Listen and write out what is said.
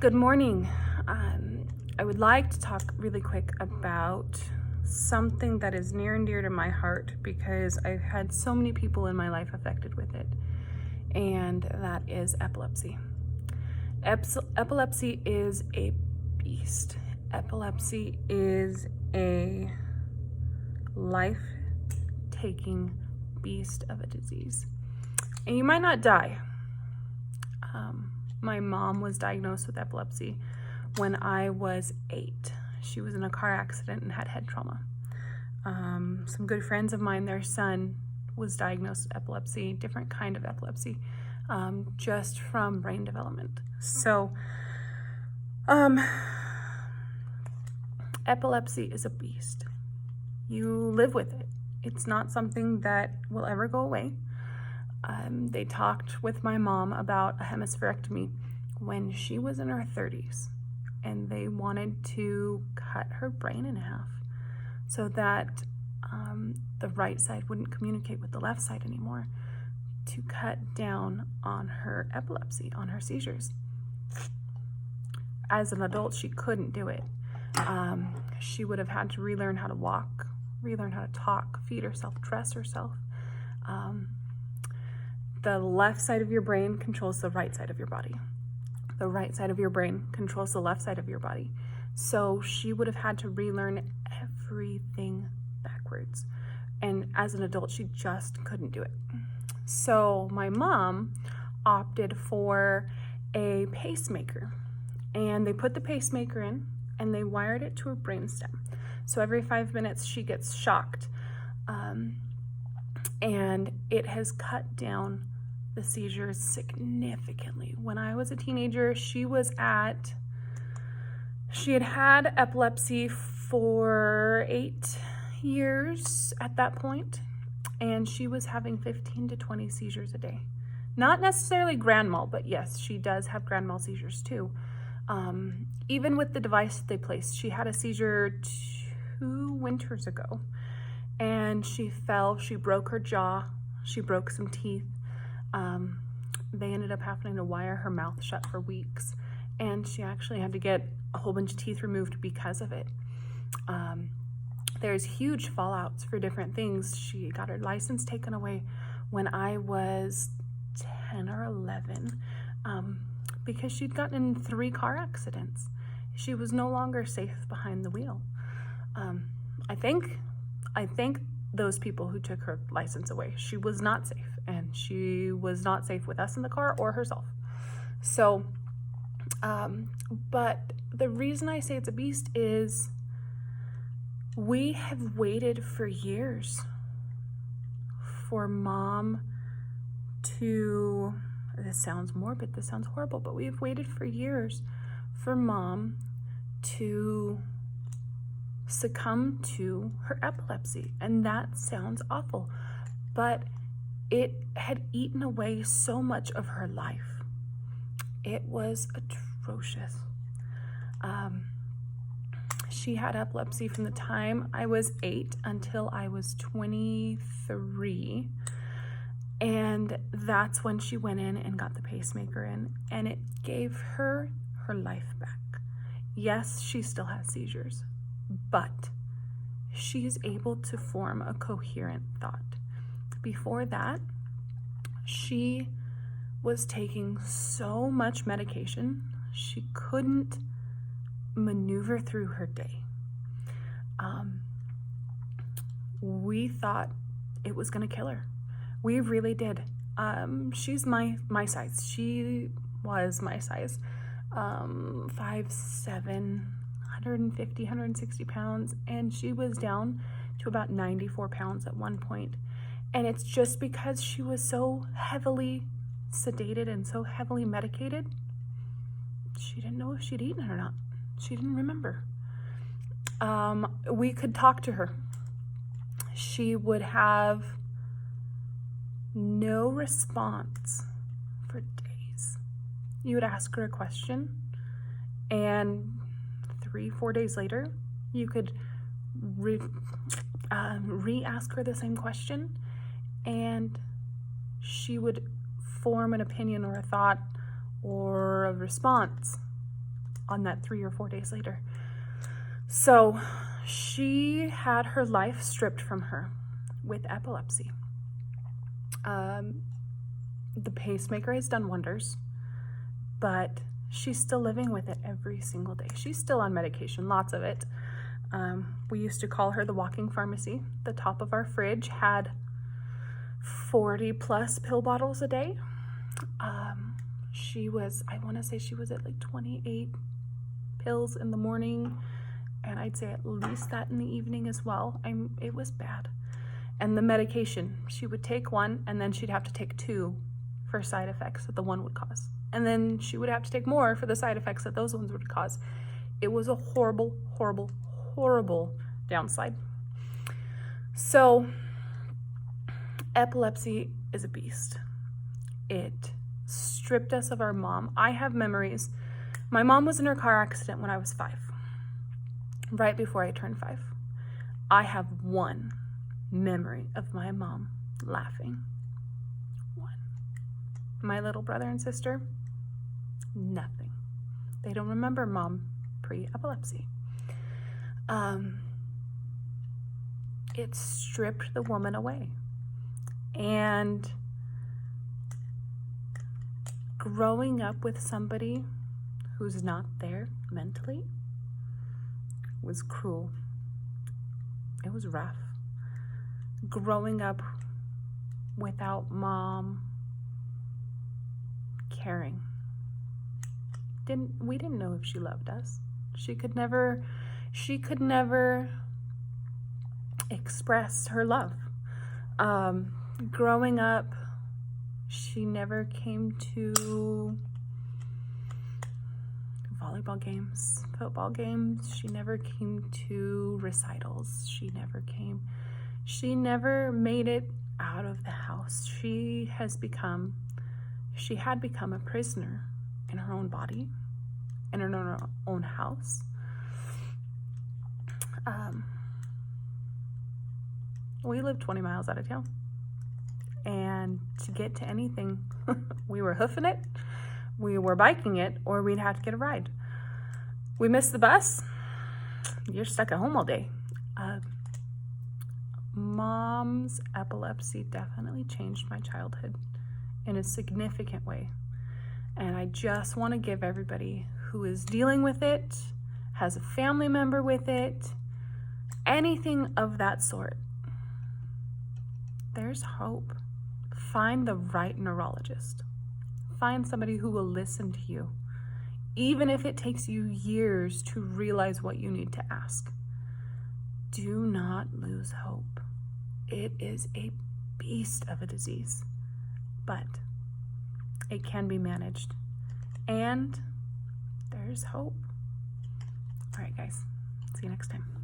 Good morning. I would like to talk really quick about something that is near and dear to my heart because I've had so many people in my life affected with it, and that is epilepsy. Epilepsy is a beast. Epilepsy is a life-taking beast of a disease. And you might not die. My mom was diagnosed with epilepsy when I was 8. She was in a car accident and had head trauma. Some good friends of mine, their son was diagnosed with epilepsy, different kind of epilepsy, just from brain development. So, epilepsy is a beast. You live with it. It's not something that will ever go away. They talked with my mom about a hemispherectomy when she was in her 30s, and they wanted to cut her brain in half so that the right side wouldn't communicate with the left side anymore, to cut down on her epilepsy, on her seizures. As an adult, she couldn't do it. She would have had to relearn how to walk, relearn how to talk, feed herself, dress herself. The left side of your brain controls the right side of your body. The right side of your brain controls the left side of your body. So she would have had to relearn everything backwards. And as an adult, she just couldn't do it. So my mom opted for a pacemaker. And they put the pacemaker in and they wired it to her brainstem. So every 5 minutes she gets shocked. And it has cut down the seizures significantly. When I was a teenager, she had epilepsy for 8 years at that point, and she was having 15 to 20 seizures a day. Not necessarily grand mal, but yes, she does have grand mal seizures too. Even with the device that they placed, she had a seizure 2 winters ago, and she fell, she broke her jaw, she broke some teeth. They ended up having to wire her mouth shut for weeks, and she actually had to get a whole bunch of teeth removed because of it. There's huge fallouts for different things. She got her license taken away when I was 10 or 11 because she'd gotten in 3 car accidents. She was no longer safe behind the wheel. I think those people who took her license away, she was not safe, and she was not safe with us in the car or herself. So, but the reason I say it's a beast is we have waited for years for mom to, this sounds morbid, this sounds horrible, but we've waited for years for mom to succumb to her epilepsy. And that sounds awful, but it had eaten away so much of her life. It was atrocious. She had epilepsy from the time I was 8 until I was 23. And that's when she went in and got the pacemaker in, and it gave her her life back. Yes, she still has seizures, but she's able to form a coherent thought. Before that, she was taking so much medication, she couldn't maneuver through her day. We thought it was going to kill her. We really did. She's my size. She was my size. 5'7", 150, 160 pounds, and she was down to about 94 pounds at one point. And it's just because she was so heavily sedated and so heavily medicated, she didn't know if she'd eaten it or not. She didn't remember. We could talk to her. She would have no response for days. You would ask her a question, and 3-4 days later, you could re-ask her the same question, and she would form an opinion or a thought or a response on that 3 or 4 days later. So she had her life stripped from her with epilepsy. The pacemaker has done wonders, but she's still living with it every single day. She's still on medication, lots of it. We used to call her the walking pharmacy. The top of our fridge had 40 plus pill bottles a day. I want to say she was at like 28 pills in the morning, and I'd say at least that in the evening as well. It was bad. And the medication, she would take one, and then she'd have to take 2 for side effects that the one would cause. And then she would have to take more for the side effects that those ones would cause. It was a horrible, horrible, horrible downside. So epilepsy is a beast. It stripped us of our mom. I have memories. My mom was in her car accident when I was 5, right before I turned 5. I have one memory of my mom laughing. One. My little brother and sister, nothing. They don't remember mom pre-epilepsy. It stripped the woman away. And growing up with somebody who's not there mentally was cruel. It was rough. Growing up without mom caring. We didn't know if she loved us. She could never express her love. Growing up, she never came to volleyball games, football games. She never came to recitals. She never made it out of the house. She had become a prisoner in her own body, and in her own house. We lived 20 miles out of town. And to get to anything, we were hoofing it, we were biking it, or we'd have to get a ride. We missed the bus, you're stuck at home all day. Mom's epilepsy definitely changed my childhood in a significant way. And I just want to give everybody who is dealing with it, has a family member with it, anything of that sort, there's hope. Find the right neurologist. Find somebody who will listen to you, even if it takes you years to realize what you need to ask. Do not lose hope. It is a beast of a disease, but it can be managed, and there's hope. All right, guys, see you next time.